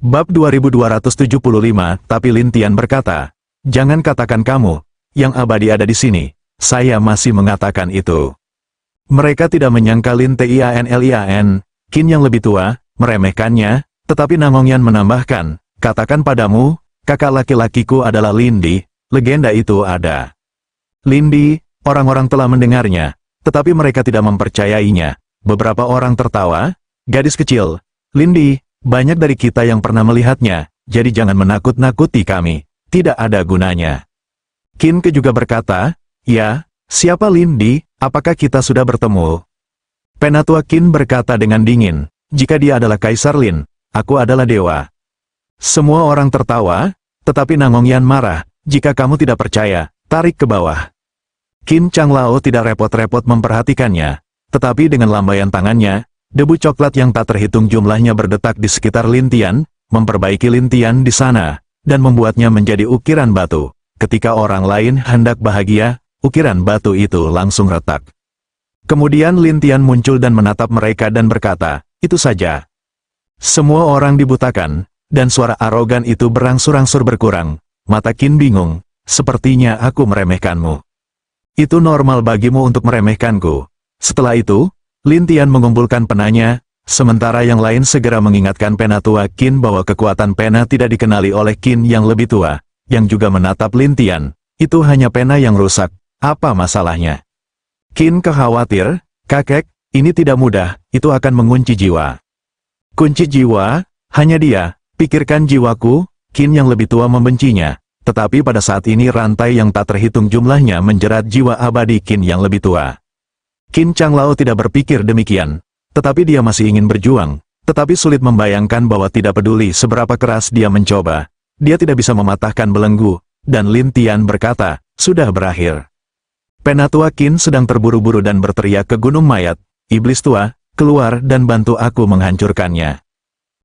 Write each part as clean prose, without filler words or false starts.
Bab 2275, tapi Lin Tian berkata, "Jangan katakan kamu, yang abadi ada di sini, saya masih mengatakan itu." Mereka tidak menyangka Lin Tianlian, Qin yang lebih tua, meremehkannya, tetapi Namongyan menambahkan, "Katakan padamu, kakak laki-lakiku adalah Lindi, legenda itu ada." Lindi, orang-orang telah mendengarnya, tetapi mereka tidak mempercayainya. Beberapa orang tertawa, "Gadis kecil, Lindi, banyak dari kita yang pernah melihatnya, jadi jangan menakut-nakuti kami, tidak ada gunanya." Qin juga berkata, "Ya, siapa Lindi, apakah kita sudah bertemu?" Penatua Qin berkata dengan dingin, "Jika dia adalah Kaisar Lin, aku adalah dewa." Semua orang tertawa, tetapi Namongyan marah, "Jika kamu tidak percaya, tarik ke bawah." Qin Changlao tidak repot-repot memperhatikannya, tetapi dengan lambaian tangannya, debu coklat yang tak terhitung jumlahnya berdetak di sekitar Lin Tian, memperbaiki Lin Tian di sana, dan membuatnya menjadi ukiran batu. Ketika orang lain hendak bahagia, ukiran batu itu langsung retak. Kemudian Lin Tian muncul dan menatap mereka dan berkata, "Itu saja." Semua orang dibutakan, dan suara arogan itu berangsur-angsur berkurang. Mata Qin bingung, "Sepertinya aku meremehkanmu." "Itu normal bagimu untuk meremehkanku." Setelah itu, Lin Tian mengumpulkan penanya, sementara yang lain segera mengingatkan penatua Qin bahwa kekuatan pena tidak dikenali oleh Qin yang lebih tua, yang juga menatap Lin Tian. "Itu hanya pena yang rusak, apa masalahnya?" Qin khawatir, "Kakek, ini tidak mudah, itu akan mengunci jiwa." "Kunci jiwa? Hanya dia, pikirkan jiwaku." Qin yang lebih tua membencinya, tetapi pada saat ini rantai yang tak terhitung jumlahnya menjerat jiwa abadi Qin yang lebih tua. Qin Changlao tidak berpikir demikian, tetapi dia masih ingin berjuang, tetapi sulit membayangkan bahwa tidak peduli seberapa keras dia mencoba, dia tidak bisa mematahkan belenggu, dan Lin Tian berkata, "Sudah berakhir." Penatua Qin sedang terburu-buru dan berteriak ke Gunung Mayat, "Iblis tua, keluar dan bantu aku menghancurkannya."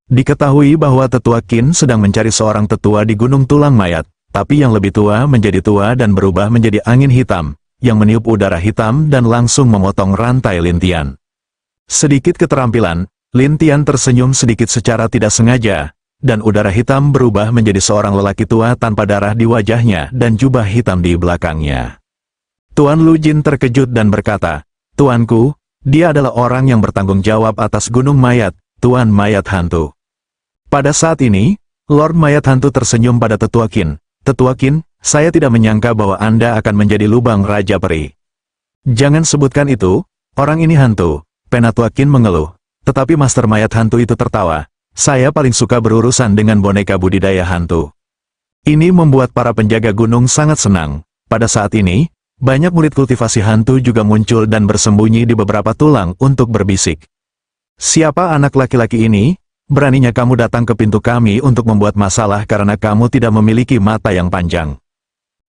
Diketahui bahwa tetua Qin sedang mencari seorang tetua di Gunung Tulang Mayat, tapi yang lebih tua menjadi tua dan berubah menjadi angin hitam, yang meniup udara hitam dan langsung memotong rantai Lin Tian. Sedikit keterampilan, Lin Tian tersenyum sedikit secara tidak sengaja, dan udara hitam berubah menjadi seorang lelaki tua tanpa darah di wajahnya dan jubah hitam di belakangnya. Tuan Lu Jin terkejut dan berkata, "Tuanku, dia adalah orang yang bertanggung jawab atas Gunung Mayat, Tuan Mayat Hantu." Pada saat ini, Lord Mayat Hantu tersenyum pada tetua Qin. "Tetua Qin, saya tidak menyangka bahwa Anda akan menjadi lubang Raja Peri." "Jangan sebutkan itu, orang ini hantu." Penatua Qin mengeluh, tetapi Master Mayat Hantu itu tertawa, "Saya paling suka berurusan dengan boneka budidaya hantu." Ini membuat para penjaga gunung sangat senang. Pada saat ini, banyak murid kultivasi hantu juga muncul dan bersembunyi di beberapa tulang untuk berbisik. "Siapa anak laki-laki ini? Beraninya kamu datang ke pintu kami untuk membuat masalah karena kamu tidak memiliki mata yang panjang.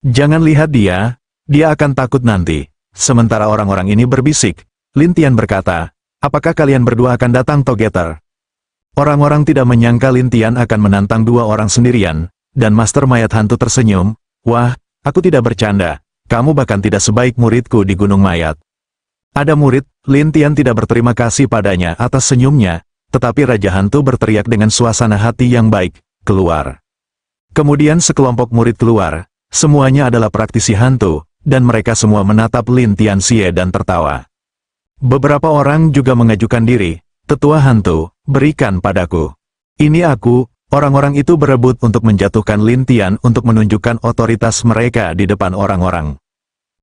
Jangan lihat dia, dia akan takut nanti." Sementara orang-orang ini berbisik, Lin Tian berkata, "Apakah kalian berdua akan datang together?" Orang-orang tidak menyangka Lin Tian akan menantang dua orang sendirian, dan Master Mayat Hantu tersenyum, "Wah, aku tidak bercanda, kamu bahkan tidak sebaik muridku di Gunung Mayat." "Ada murid?" Lin Tian tidak berterima kasih padanya atas senyumnya, tetapi Raja Hantu berteriak dengan suasana hati yang baik, "Keluar!" Kemudian sekelompok murid keluar, semuanya adalah praktisi hantu, dan mereka semua menatap Lin Tian Xie dan tertawa. Beberapa orang juga mengajukan diri, "Tetua hantu, berikan padaku." "Ini aku." Orang-orang itu berebut untuk menjatuhkan Lin Tian untuk menunjukkan otoritas mereka di depan orang-orang.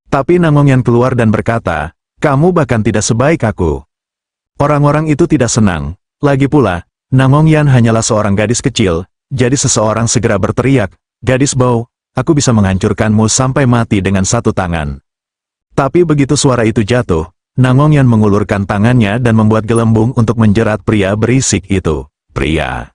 Tapi Namongyan keluar dan berkata, "Kamu bahkan tidak sebaik aku." Orang-orang itu tidak senang. Lagi pula, Namongyan hanyalah seorang gadis kecil, jadi seseorang segera berteriak, "Gadis bau, aku bisa menghancurkanmu sampai mati dengan satu tangan." Tapi begitu suara itu jatuh, Namongyan mengulurkan tangannya dan membuat gelembung untuk menjerat pria berisik itu. Pria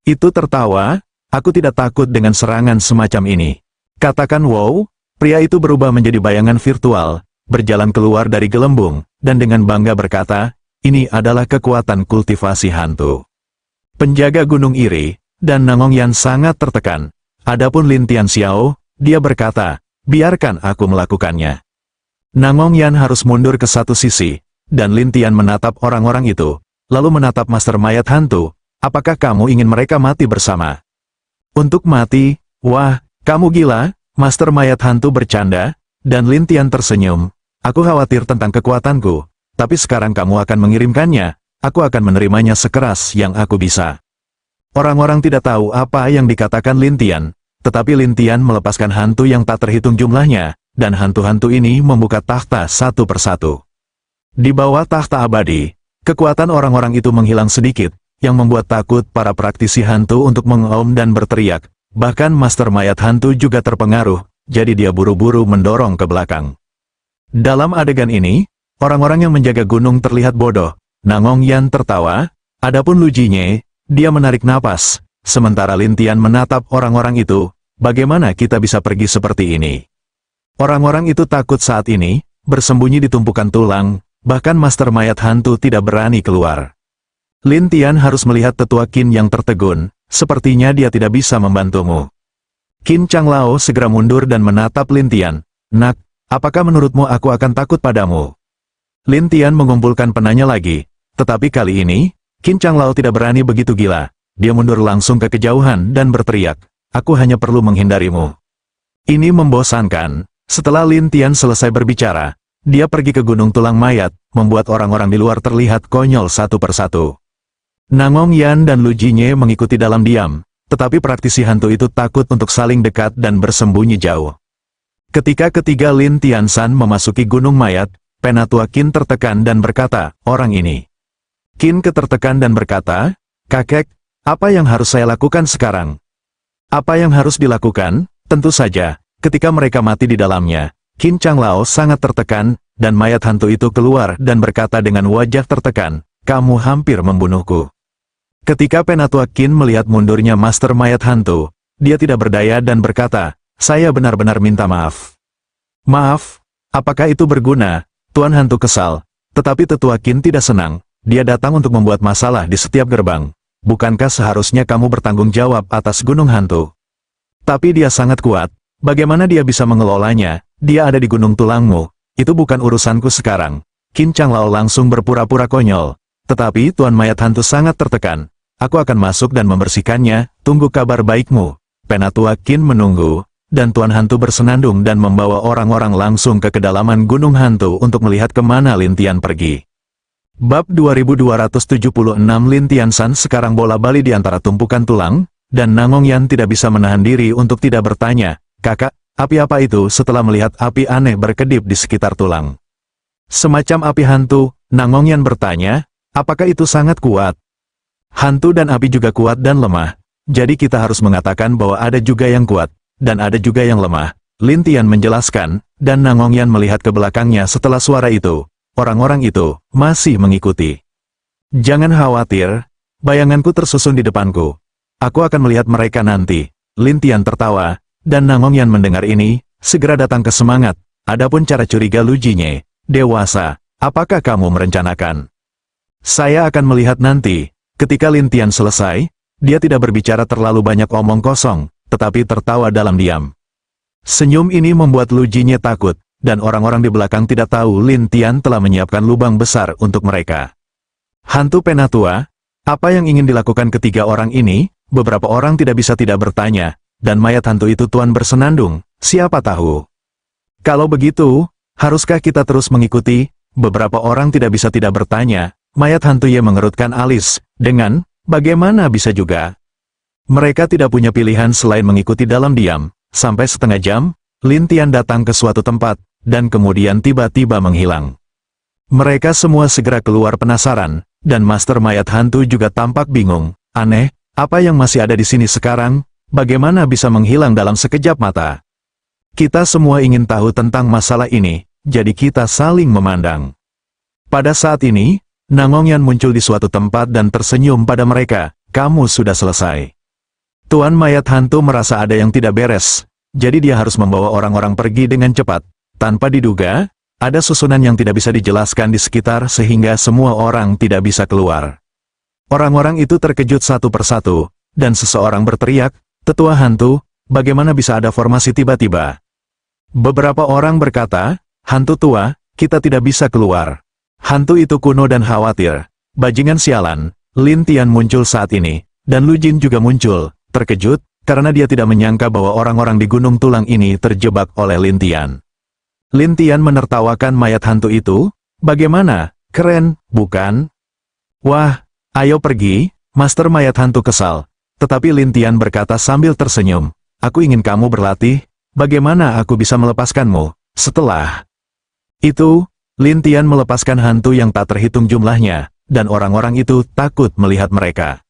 itu tertawa, "Aku tidak takut dengan serangan semacam ini." Katakan wow, pria itu berubah menjadi bayangan virtual, berjalan keluar dari gelembung, dan dengan bangga berkata, "Ini adalah kekuatan kultivasi hantu." Penjaga gunung iri, dan Namongyan sangat tertekan. Adapun Lin Tian Xiao, dia berkata, "Biarkan aku melakukannya." Namongyan harus mundur ke satu sisi, dan Lin Tian menatap orang-orang itu, lalu menatap Master Mayat Hantu, Apakah kamu ingin mereka mati bersama? Untuk mati? Wah, kamu gila, Master Mayat Hantu bercanda, dan Lin Tian tersenyum. Aku khawatir tentang kekuatanku, tapi sekarang kamu akan mengirimkannya, aku akan menerimanya sekeras yang aku bisa. Orang-orang tidak tahu apa yang dikatakan Lin Tian, tetapi Lin Tian melepaskan hantu yang tak terhitung jumlahnya, dan hantu-hantu ini membuka takhta satu persatu. Di bawah takhta abadi, kekuatan orang-orang itu menghilang sedikit, yang membuat takut para praktisi hantu untuk mengaum dan berteriak. Bahkan Master Mayat Hantu juga terpengaruh, jadi dia buru-buru mendorong ke belakang. Dalam adegan ini, orang-orang yang menjaga gunung terlihat bodoh. Nangong Yan tertawa, adapun Lu Jinye, dia menarik napas, sementara Lin Tian menatap orang-orang itu. Bagaimana kita bisa pergi seperti ini? Orang-orang itu takut saat ini, bersembunyi di tumpukan tulang, bahkan Master Mayat Hantu tidak berani keluar. Lin Tian harus melihat tetua Qin yang tertegun, sepertinya dia tidak bisa membantumu. Qin Changlao segera mundur dan menatap Lin Tian. Nak, apakah menurutmu aku akan takut padamu? Lin Tian mengumpulkan penanya lagi, tetapi kali ini, Qin Changlao tidak berani begitu gila. Dia mundur langsung ke kejauhan dan berteriak, aku hanya perlu menghindarimu. Ini membosankan. Setelah Lin Tian selesai berbicara, dia pergi ke Gunung Tulang Mayat, membuat orang-orang di luar terlihat konyol satu persatu. Nangong Yan dan Lu Jinye mengikuti dalam diam, tetapi praktisi hantu itu takut untuk saling dekat dan bersembunyi jauh. Ketika ketiga Lin Tian San memasuki Gunung Mayat, Penatua Qin tertekan dan berkata, orang ini. Qin ketertekan dan berkata, kakek, apa yang harus saya lakukan sekarang? Apa yang harus dilakukan? Tentu saja, ketika mereka mati di dalamnya, Qin Changlao sangat tertekan, dan mayat hantu itu keluar dan berkata dengan wajah tertekan, kamu hampir membunuhku. Ketika Penatua Qin melihat mundurnya Master Mayat Hantu, dia tidak berdaya dan berkata, saya benar-benar minta maaf. Maaf? Apakah itu berguna? Tuan Hantu kesal, tetapi Tetua Qin tidak senang, dia datang untuk membuat masalah di setiap gerbang. Bukankah seharusnya kamu bertanggung jawab atas Gunung Hantu? Tapi dia sangat kuat, bagaimana dia bisa mengelolanya? Dia ada di gunung tulangmu, itu bukan urusanku sekarang. Qin Changlao langsung berpura-pura konyol. Tetapi Tuan Mayat Hantu sangat tertekan. Aku akan masuk dan membersihkannya, tunggu kabar baikmu. Penatua Qin menunggu, dan Tuan Hantu bersenandung dan membawa orang-orang langsung ke kedalaman Gunung Hantu untuk melihat kemana Lin Tian pergi. Bab 2276 Lin Tian San sekarang bola-bali di antara tumpukan tulang, dan Nangong Yan tidak bisa menahan diri untuk tidak bertanya, kakak, api apa itu setelah melihat api aneh berkedip di sekitar tulang? Semacam api hantu, Nangong Yan bertanya, apakah itu sangat kuat? Hantu dan api juga kuat dan lemah, jadi kita harus mengatakan bahwa ada juga yang kuat, dan ada juga yang lemah. Lin Tian menjelaskan, dan Nangong Yan melihat ke belakangnya setelah suara itu. Orang-orang itu masih mengikuti. Jangan khawatir, bayanganku tersusun di depanku. Aku akan melihat mereka nanti. Lin Tian tertawa, dan Nangong Yan mendengar ini, segera datang ke semangat. Adapun cara curiga Lu Jinye, dewasa, apakah kamu merencanakan? Saya akan melihat nanti. Ketika Lin Tian selesai, dia tidak berbicara terlalu banyak omong kosong, tetapi tertawa dalam diam. Senyum ini membuat Lu Jinye takut, dan orang-orang di belakang tidak tahu Lin Tian telah menyiapkan lubang besar untuk mereka. Hantu Penatua, apa yang ingin dilakukan ketiga orang ini? Beberapa orang tidak bisa tidak bertanya, dan mayat hantu itu Tuan bersenandung, siapa tahu. Kalau begitu, haruskah kita terus mengikuti? Beberapa orang tidak bisa tidak bertanya, mayat hantu Ye mengerutkan alis, dengan, bagaimana bisa juga? Mereka tidak punya pilihan selain mengikuti dalam diam. Sampai setengah jam, Lin Tian datang ke suatu tempat, dan kemudian tiba-tiba menghilang. Mereka semua segera keluar penasaran, dan Master Mayat Hantu juga tampak bingung. Aneh, apa yang masih ada di sini sekarang? Bagaimana bisa menghilang dalam sekejap mata? Kita semua ingin tahu tentang masalah ini, jadi kita saling memandang. Pada saat ini, Nangong Yan muncul di suatu tempat dan tersenyum pada mereka. Kamu sudah selesai. Tuan Mayat Hantu merasa ada yang tidak beres, jadi dia harus membawa orang-orang pergi dengan cepat. Tanpa diduga, ada susunan yang tidak bisa dijelaskan di sekitar sehingga semua orang tidak bisa keluar. Orang-orang itu terkejut satu persatu, dan seseorang berteriak, Tetua Hantu, bagaimana bisa ada formasi tiba-tiba? Beberapa orang berkata, Hantu tua, kita tidak bisa keluar. Hantu itu kuno dan khawatir. Bajingan sialan, Lin Tian muncul saat ini, dan Lu Jin juga muncul, terkejut, karena dia tidak menyangka bahwa orang-orang di Gunung Tulang ini terjebak oleh Lin Tian. Lin Tian menertawakan mayat hantu itu, bagaimana, keren, bukan? Wah, ayo pergi, Master Mayat Hantu kesal. Tetapi Lin Tian berkata sambil tersenyum, aku ingin kamu berlatih, bagaimana aku bisa melepaskanmu? Setelah itu, Lin Tian melepaskan hantu yang tak terhitung jumlahnya, dan orang-orang itu takut melihat mereka.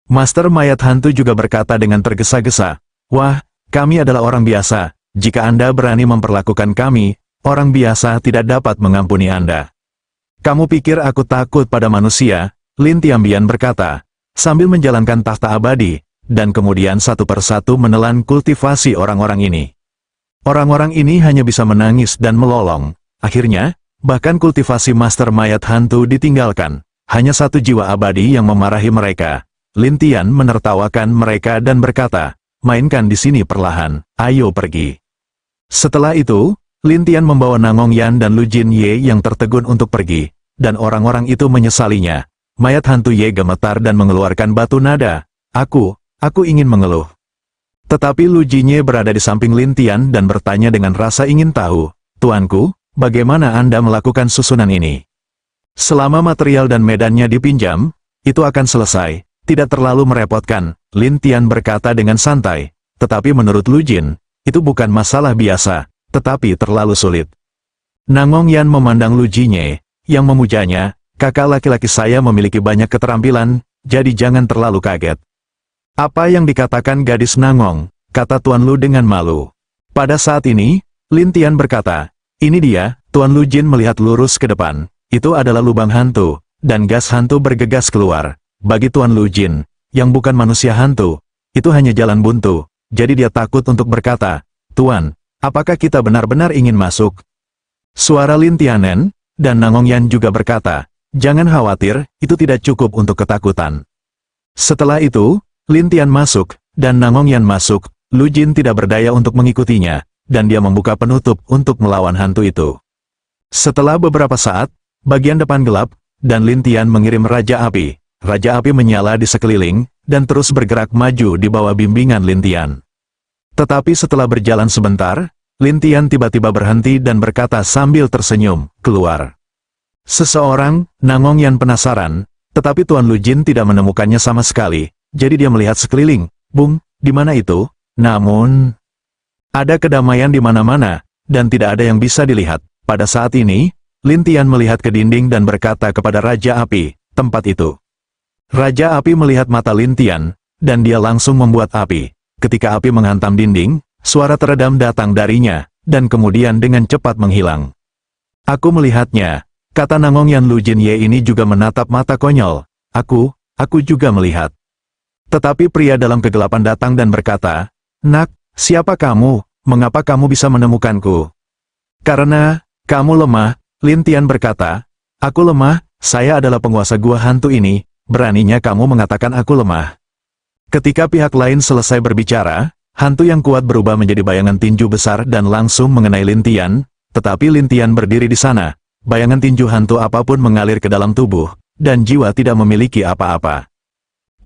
Master Mayat Hantu juga berkata dengan tergesa-gesa, wah, kami adalah orang biasa, jika Anda berani memperlakukan kami, orang biasa tidak dapat mengampuni Anda. Kamu pikir aku takut pada manusia? Lin Tianbian berkata, sambil menjalankan tahta abadi, dan kemudian satu persatu menelan kultivasi orang-orang ini. Orang-orang ini hanya bisa menangis dan melolong. Akhirnya, bahkan kultivasi Master Mayat Hantu ditinggalkan. Hanya satu jiwa abadi yang memarahi mereka. Lin Tian menertawakan mereka dan berkata, mainkan di sini perlahan, ayo pergi. Setelah itu, Lin Tian membawa Nangong Yan dan Lu Jin Ye yang tertegun untuk pergi, dan orang-orang itu menyesalinya. Mayat hantu Ye gemetar dan mengeluarkan batu nada. Aku ingin mengeluh. Tetapi Lu Jin Ye berada di samping Lin Tian dan bertanya dengan rasa ingin tahu, Tuanku, bagaimana Anda melakukan susunan ini? Selama material dan medannya dipinjam, itu akan selesai, tidak terlalu merepotkan, Lin Tian berkata dengan santai. Tetapi menurut Lu Jin, itu bukan masalah biasa, tetapi terlalu sulit. Nangong Yan memandang Lu Jin Ye, yang memujanya, kakak laki-laki saya memiliki banyak keterampilan, jadi jangan terlalu kaget. Apa yang dikatakan gadis Nangong, kata Tuan Lu dengan malu. Pada saat ini, Lin Tian berkata, ini dia, Tuan Lu Jin melihat lurus ke depan, itu adalah lubang hantu, dan gas hantu bergegas keluar. Bagi Tuan Lu Jin, yang bukan manusia hantu, itu hanya jalan buntu, jadi dia takut untuk berkata, Tuan, apakah kita benar-benar ingin masuk? Suara Lin Tianen, dan Nangong Yan juga berkata, jangan khawatir, itu tidak cukup untuk ketakutan. Setelah itu, Lin Tian masuk, dan Nangong Yan masuk, Lu Jin tidak berdaya untuk mengikutinya, dan dia membuka penutup untuk melawan hantu itu. Setelah beberapa saat, bagian depan gelap, dan Lin Tian mengirim Raja Api. Raja Api menyala di sekeliling, dan terus bergerak maju di bawah bimbingan Lin Tian. Tetapi setelah berjalan sebentar, Lin Tian tiba-tiba berhenti dan berkata sambil tersenyum, keluar. Seseorang, Nangong Yan penasaran, tetapi Tuan Lu Jin tidak menemukannya sama sekali, jadi dia melihat sekeliling, Bung, di mana itu? Namun, ada kedamaian di mana-mana, dan tidak ada yang bisa dilihat. Pada saat ini, Lin Tian melihat ke dinding dan berkata kepada Raja Api, tempat itu. Raja Api melihat mata Lin Tian, dan dia langsung membuat api. Ketika api menghantam dinding, suara teredam datang darinya, dan kemudian dengan cepat menghilang. Aku melihatnya. Kata Nangong Yan. Lu Jin Ye ini juga menatap mata konyol. Aku juga melihat. Tetapi pria dalam kegelapan datang dan berkata, Nak, siapa kamu? Mengapa kamu bisa menemukanku? Karena, kamu lemah, Lin Tian berkata. Aku lemah, saya adalah penguasa gua hantu ini, beraninya kamu mengatakan aku lemah. Ketika pihak lain selesai berbicara, hantu yang kuat berubah menjadi bayangan tinju besar dan langsung mengenai Lin Tian, tetapi Lin Tian berdiri di sana. Bayangan tinju hantu apapun mengalir ke dalam tubuh, dan jiwa tidak memiliki apa-apa.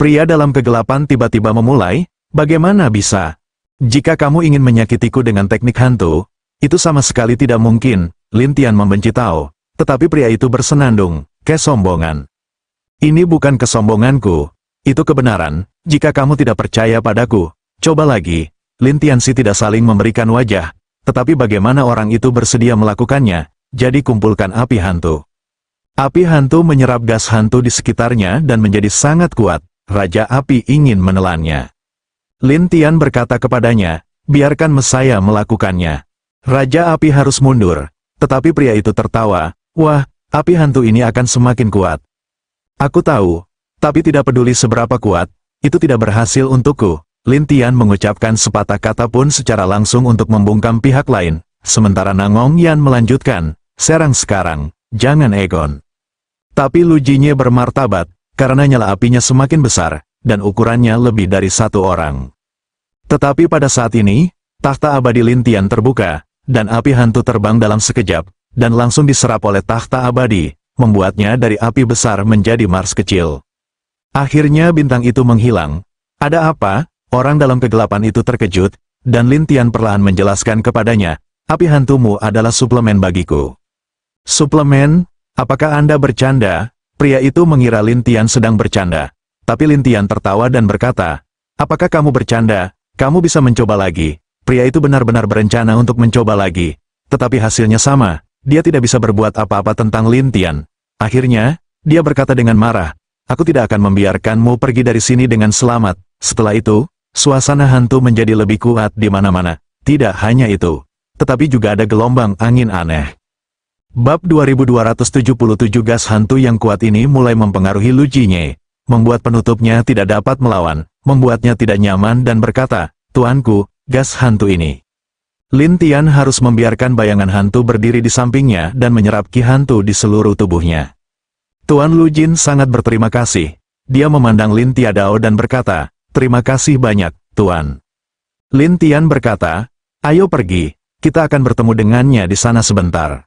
Pria dalam kegelapan tiba-tiba memulai, bagaimana bisa? Jika kamu ingin menyakitiku dengan teknik hantu, itu sama sekali tidak mungkin, Lin Tian membenci Tao. Tetapi pria itu bersenandung, kesombongan. Ini bukan kesombonganku, itu kebenaran, jika kamu tidak percaya padaku, coba lagi. Lin Tian si tidak saling memberikan wajah, tetapi bagaimana orang itu bersedia melakukannya? Jadi kumpulkan api hantu. Api hantu menyerap gas hantu di sekitarnya dan menjadi sangat kuat. Raja Api ingin menelannya. Lin Tian berkata kepadanya, biarkan saya melakukannya. Raja Api harus mundur. Tetapi pria itu tertawa, wah, api hantu ini akan semakin kuat. Aku tahu, tapi tidak peduli seberapa kuat, itu tidak berhasil untukku. Lin Tian mengucapkan sepatah kata pun secara langsung untuk membungkam pihak lain. Sementara Nangong Yan melanjutkan, serang sekarang, jangan egon. Tapi Lu Jin Ye bermartabat, karena nyala apinya semakin besar, dan ukurannya lebih dari satu orang. Tetapi pada saat ini, tahta abadi Lin Tian terbuka, dan api hantu terbang dalam sekejap, dan langsung diserap oleh tahta abadi, membuatnya dari api besar menjadi Mars kecil. Akhirnya bintang itu menghilang. Ada apa? Orang dalam kegelapan itu terkejut, dan Lin Tian perlahan menjelaskan kepadanya, api hantumu adalah suplemen bagiku. Suplemen? Apakah Anda bercanda? Pria itu mengira Lin Tian sedang bercanda. Tapi Lin Tian tertawa dan berkata, apakah kamu bercanda? Kamu bisa mencoba lagi. Pria itu benar-benar berencana untuk mencoba lagi. Tetapi hasilnya sama, dia tidak bisa berbuat apa-apa tentang Lin Tian. Akhirnya, dia berkata dengan marah, aku tidak akan membiarkanmu pergi dari sini dengan selamat. Setelah itu, suasana hantu menjadi lebih kuat di mana-mana. Tidak hanya itu, tetapi juga ada gelombang angin aneh. Bab 2277 gas hantu yang kuat ini mulai mempengaruhi Lu Jinye, membuat penutupnya tidak dapat melawan, membuatnya tidak nyaman dan berkata, tuanku, gas hantu ini. Lin Tian harus membiarkan bayangan hantu berdiri di sampingnya dan menyerap ki hantu di seluruh tubuhnya. Tuan Lu Jin sangat berterima kasih. Dia memandang Lin Tiadao dan berkata, terima kasih banyak, Tuan. Lin Tian berkata, ayo pergi, kita akan bertemu dengannya di sana sebentar.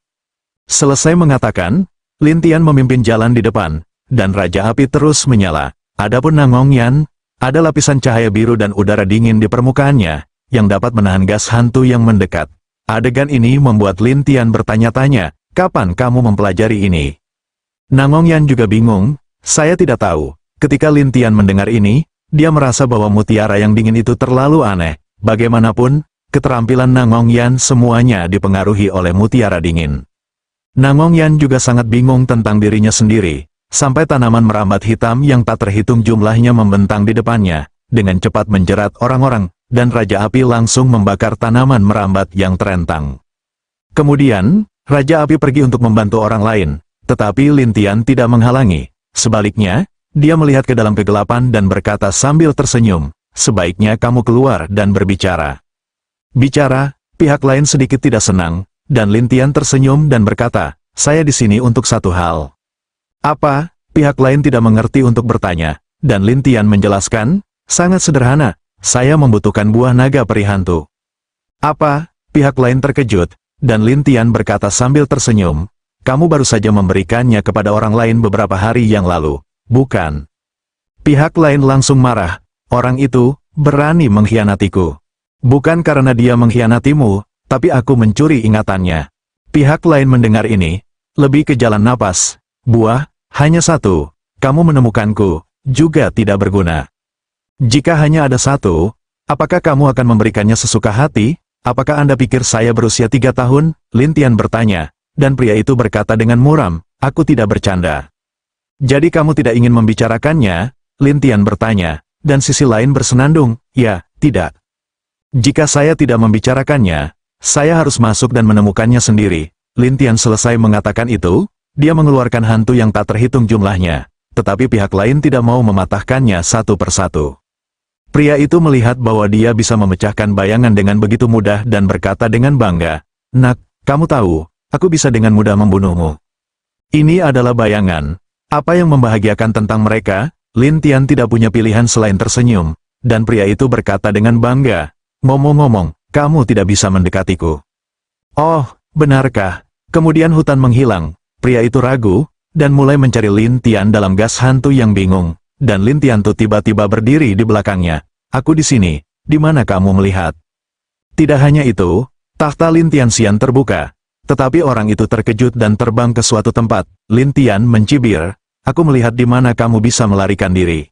Selesai mengatakan, Lin Tian memimpin jalan di depan, dan Raja Api terus menyala. Adapun Nangong Yan, ada lapisan cahaya biru dan udara dingin di permukaannya, yang dapat menahan gas hantu yang mendekat. Adegan ini membuat Lin Tian bertanya-tanya, kapan kamu mempelajari ini? Nangong Yan juga bingung, saya tidak tahu. Ketika Lin Tian mendengar ini, dia merasa bahwa mutiara yang dingin itu terlalu aneh. Bagaimanapun, keterampilan Nangong Yan semuanya dipengaruhi oleh mutiara dingin. Nangong Yan juga sangat bingung tentang dirinya sendiri, sampai tanaman merambat hitam yang tak terhitung jumlahnya membentang di depannya, dengan cepat menjerat orang-orang, dan Raja Api langsung membakar tanaman merambat yang terentang. Kemudian, Raja Api pergi untuk membantu orang lain, tetapi Lin Tian tidak menghalangi. Sebaliknya, dia melihat ke dalam kegelapan dan berkata sambil tersenyum, sebaiknya kamu keluar dan berbicara. Bicara, pihak lain sedikit tidak senang, dan Lin Tian tersenyum dan berkata, saya di sini untuk satu hal. Apa? Pihak lain tidak mengerti untuk bertanya, dan Lin Tian menjelaskan, sangat sederhana, saya membutuhkan buah naga peri hantu. Apa? Pihak lain terkejut, dan Lin Tian berkata sambil tersenyum, kamu baru saja memberikannya kepada orang lain beberapa hari yang lalu, bukan? Pihak lain langsung marah, orang itu berani mengkhianatiku. Bukan karena dia mengkhianatimu, tapi aku mencuri ingatannya. Pihak lain mendengar ini, lebih ke jalan napas, buah, hanya satu, kamu menemukanku, juga tidak berguna. Jika hanya ada satu, apakah kamu akan memberikannya sesuka hati? Apakah Anda pikir saya berusia 3 tahun? Lin Tian bertanya, dan pria itu berkata dengan muram, aku tidak bercanda. Jadi kamu tidak ingin membicarakannya? Lin Tian bertanya, dan sisi lain bersenandung, ya, tidak. Jika saya tidak membicarakannya, saya harus masuk dan menemukannya sendiri. Lin Tian selesai mengatakan itu, dia mengeluarkan hantu yang tak terhitung jumlahnya, tetapi pihak lain tidak mau mematahkannya satu persatu. Pria itu melihat bahwa dia bisa memecahkan bayangan dengan begitu mudah dan berkata dengan bangga, nak, kamu tahu, aku bisa dengan mudah membunuhmu. Ini adalah bayangan. Apa yang membahagiakan tentang mereka? Lin Tian tidak punya pilihan selain tersenyum, dan pria itu berkata dengan bangga, ngomong-ngomong, kamu tidak bisa mendekatiku. Oh, benarkah? Kemudian hutan menghilang, pria itu ragu, dan mulai mencari Lin Tian dalam gas hantu yang bingung. Dan Lin Tian tuh tiba-tiba berdiri di belakangnya. Aku di sini, di mana kamu melihat? Tidak hanya itu, takhta Lin Tian Xian terbuka. Tetapi orang itu terkejut dan terbang ke suatu tempat. Lin Tian mencibir, aku melihat di mana kamu bisa melarikan diri.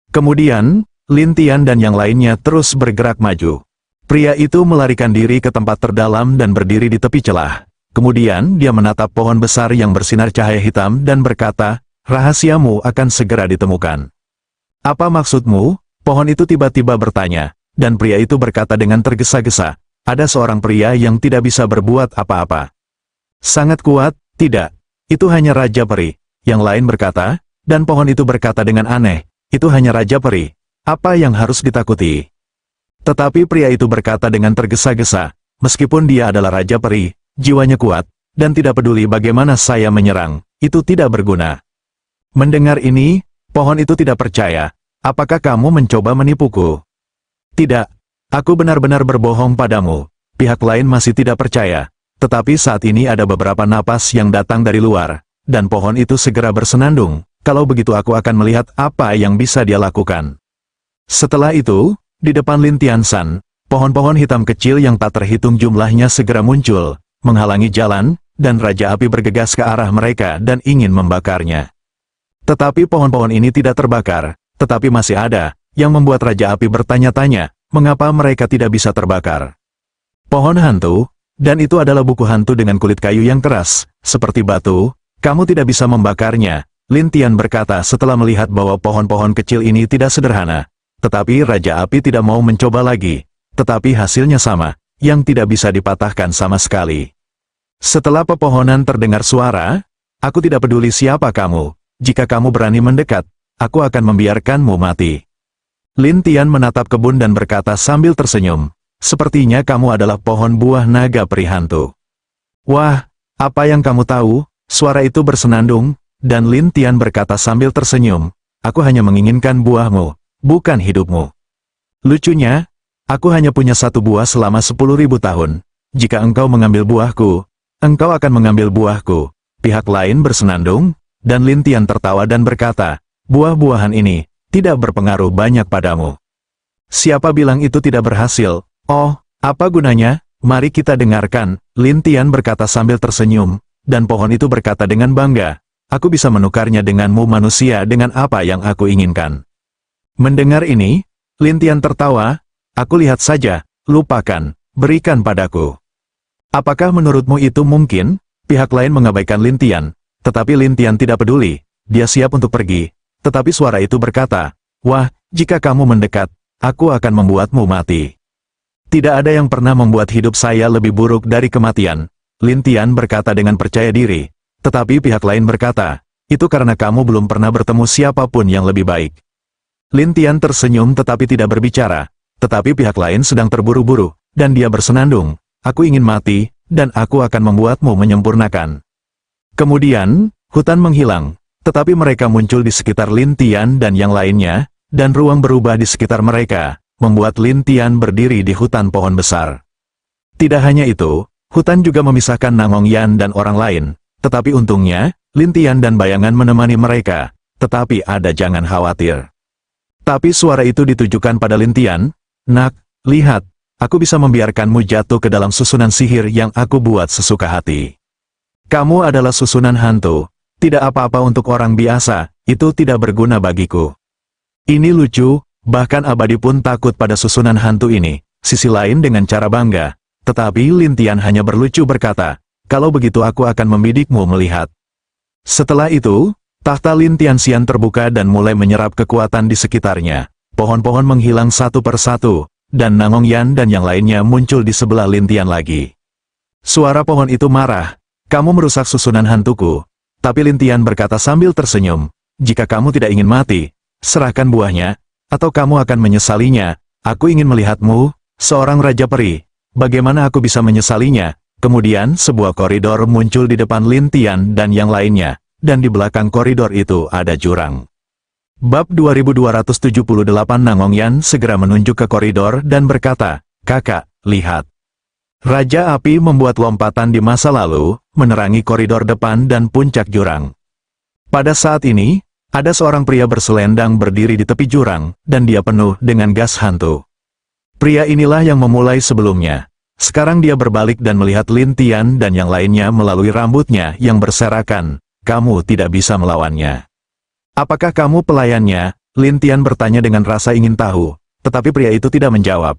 Kemudian, Lin Tian dan yang lainnya terus bergerak maju. Pria itu melarikan diri ke tempat terdalam dan berdiri di tepi celah. Kemudian dia menatap pohon besar yang bersinar cahaya hitam dan berkata, rahasiamu akan segera ditemukan. Apa maksudmu? Pohon itu tiba-tiba bertanya, dan pria itu berkata dengan tergesa-gesa, ada seorang pria yang tidak bisa berbuat apa-apa. Sangat kuat, tidak. Itu hanya Raja Peri. Yang lain berkata, dan pohon itu berkata dengan aneh, itu hanya Raja Peri. Apa yang harus ditakuti? Tetapi pria itu berkata dengan tergesa-gesa, meskipun dia adalah Raja Peri, jiwanya kuat, dan tidak peduli bagaimana saya menyerang, itu tidak berguna. Mendengar ini, pohon itu tidak percaya. Apakah kamu mencoba menipuku? Tidak. Aku benar-benar berbohong padamu. Pihak lain masih tidak percaya. Tetapi saat ini ada beberapa napas yang datang dari luar, dan pohon itu segera bersenandung. kalau begitu aku akan melihat apa yang bisa dia lakukan. Setelah itu, di depan Lin Tianshan, pohon-pohon hitam kecil yang tak terhitung jumlahnya segera muncul, menghalangi jalan, dan Raja Api bergegas ke arah mereka dan ingin membakarnya. Tetapi pohon-pohon ini tidak terbakar, tetapi masih ada, yang membuat Raja Api bertanya-tanya, mengapa mereka tidak bisa terbakar. Pohon hantu, dan itu adalah buku hantu dengan kulit kayu yang keras, seperti batu, kamu tidak bisa membakarnya, Lin Tian berkata setelah melihat bahwa pohon-pohon kecil ini tidak sederhana. Tetapi Raja Api tidak mau mencoba lagi, tetapi hasilnya sama, yang tidak bisa dipatahkan sama sekali. Setelah pepohonan terdengar suara, aku tidak peduli siapa kamu, jika kamu berani mendekat, aku akan membiarkanmu mati. Lin Tian menatap kebun dan berkata sambil tersenyum, sepertinya kamu adalah pohon buah naga peri hantu. Wah, apa yang kamu tahu? Suara itu bersenandung, dan Lin Tian berkata sambil tersenyum, aku hanya menginginkan buahmu, bukan hidupmu. Lucunya, aku hanya punya satu buah selama 10.000 tahun. Jika engkau mengambil buahku, engkau akan mengambil buahku. Pihak lain bersenandung, dan Lin Tian tertawa dan berkata, buah-buahan ini tidak berpengaruh banyak padamu. Siapa bilang itu tidak berhasil? Oh, apa gunanya? Mari kita dengarkan, Lin Tian berkata sambil tersenyum, dan pohon itu berkata dengan bangga, aku bisa menukarnya denganmu manusia dengan apa yang aku inginkan. Mendengar ini, Lin Tian tertawa, aku lihat saja, lupakan, berikan padaku. Apakah menurutmu itu mungkin? Pihak lain mengabaikan Lin Tian, tetapi Lin Tian tidak peduli, dia siap untuk pergi. Tetapi suara itu berkata, wah, jika kamu mendekat, aku akan membuatmu mati. Tidak ada yang pernah membuat hidup saya lebih buruk dari kematian, Lin Tian berkata dengan percaya diri. Tetapi pihak lain berkata, itu karena kamu belum pernah bertemu siapapun yang lebih baik. Lin Tian tersenyum tetapi tidak berbicara, tetapi pihak lain sedang terburu-buru, dan dia bersenandung, aku ingin mati, dan aku akan membuatmu menyempurnakan. Kemudian, hutan menghilang, tetapi mereka muncul di sekitar Lin Tian dan yang lainnya, dan ruang berubah di sekitar mereka, membuat Lin Tian berdiri di hutan pohon besar. Tidak hanya itu, hutan juga memisahkan Nangong Yan dan orang lain. Tetapi untungnya, Lin Tian dan bayangan menemani mereka, tetapi ada jangan khawatir. Tapi suara itu ditujukan pada Lin Tian, nak, lihat, aku bisa membiarkanmu jatuh ke dalam susunan sihir yang aku buat sesuka hati. Kamu adalah susunan hantu, tidak apa-apa untuk orang biasa, itu tidak berguna bagiku. Ini lucu, bahkan abadi pun takut pada susunan hantu ini, sisi lain dengan cara bangga, tetapi Lin Tian hanya berlucu berkata, kalau begitu aku akan membidikmu melihat. Setelah itu, tahta Lin Tianxian terbuka dan mulai menyerap kekuatan di sekitarnya. Pohon-pohon menghilang satu persatu, dan Nangong Yan dan yang lainnya muncul di sebelah Lin Tian lagi. Suara pohon itu marah, kamu merusak susunan hantuku. Tapi Lin Tian berkata sambil tersenyum, jika kamu tidak ingin mati, serahkan buahnya, atau kamu akan menyesalinya. Aku ingin melihatmu, seorang Raja Peri. Bagaimana aku bisa menyesalinya? Kemudian sebuah koridor muncul di depan Lin Tian dan yang lainnya, dan di belakang koridor itu ada jurang. Bab 2278 Nangong Yan segera menunjuk ke koridor dan berkata, kakak, lihat. Raja Api membuat lompatan di masa lalu, menerangi koridor depan dan puncak jurang. Pada saat ini, ada seorang pria berselendang berdiri di tepi jurang, dan dia penuh dengan gas hantu. Pria inilah yang memulai sebelumnya. Sekarang dia berbalik dan melihat Lin Tian dan yang lainnya melalui rambutnya yang berserakan. Kamu tidak bisa melawannya. Apakah kamu pelayannya? Lin Tian bertanya dengan rasa ingin tahu, tetapi pria itu tidak menjawab.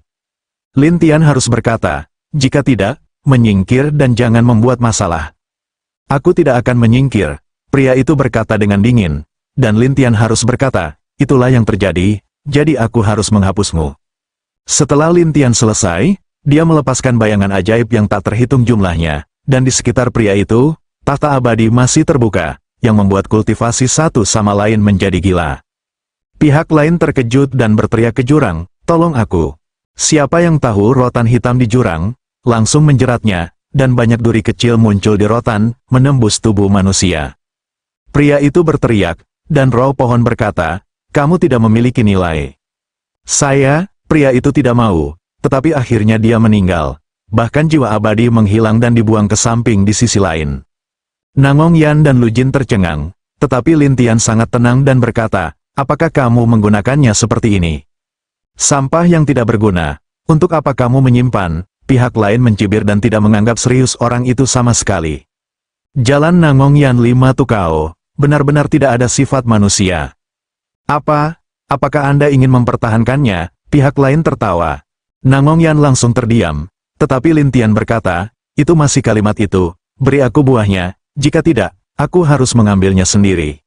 Lin Tian harus berkata, jika tidak, menyingkir dan jangan membuat masalah. Aku tidak akan menyingkir, pria itu berkata dengan dingin, dan Lin Tian harus berkata, itulah yang terjadi, jadi aku harus menghapusmu. Setelah Lin Tian selesai, dia melepaskan bayangan ajaib yang tak terhitung jumlahnya, dan di sekitar pria itu, tahta abadi masih terbuka, yang membuat kultivasi satu sama lain menjadi gila. Pihak lain terkejut dan berteriak ke jurang, tolong aku. Siapa yang tahu rotan hitam di jurang, langsung menjeratnya, dan banyak duri kecil muncul di rotan, menembus tubuh manusia. Pria itu berteriak, dan roh pohon berkata, kamu tidak memiliki nilai. Pria itu tidak mau. Tetapi akhirnya dia meninggal. Bahkan jiwa abadi menghilang dan dibuang ke samping di sisi lain. Nangong Yan dan Lu Jin tercengang, Tetapi Lin Tian sangat tenang dan berkata, apakah kamu menggunakannya seperti ini? Sampah yang tidak berguna. Untuk apa kamu menyimpan? Pihak lain mencibir dan tidak menganggap serius orang itu sama sekali. Jalan Nangongyan 5 Tukao, benar-benar tidak ada sifat manusia. Apakah Anda ingin mempertahankannya? Pihak lain tertawa. Nangongyan langsung terdiam. Tetapi Lin Tian berkata, itu masih kalimat itu, beri aku buahnya, jika tidak, aku harus mengambilnya sendiri.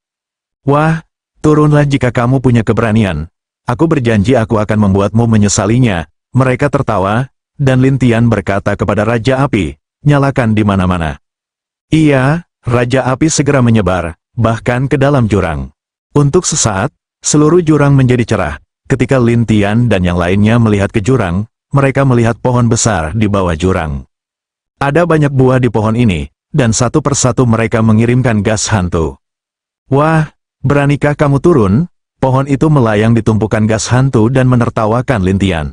Wah, turunlah jika kamu punya keberanian. Aku berjanji aku akan membuatmu menyesalinya. Mereka tertawa, dan Lin Tian berkata kepada Raja Api, nyalakan di mana-mana. Iya, Raja Api segera menyebar, bahkan ke dalam jurang. Untuk sesaat, seluruh jurang menjadi cerah. Ketika Lin Tian dan yang lainnya melihat ke jurang, mereka melihat pohon besar di bawah jurang. Ada banyak buah di pohon ini, dan satu persatu mereka mengirimkan gas hantu. Wah, beranikah kamu turun? Pohon itu melayang di tumpukan gas hantu dan menertawakan Lin Tian.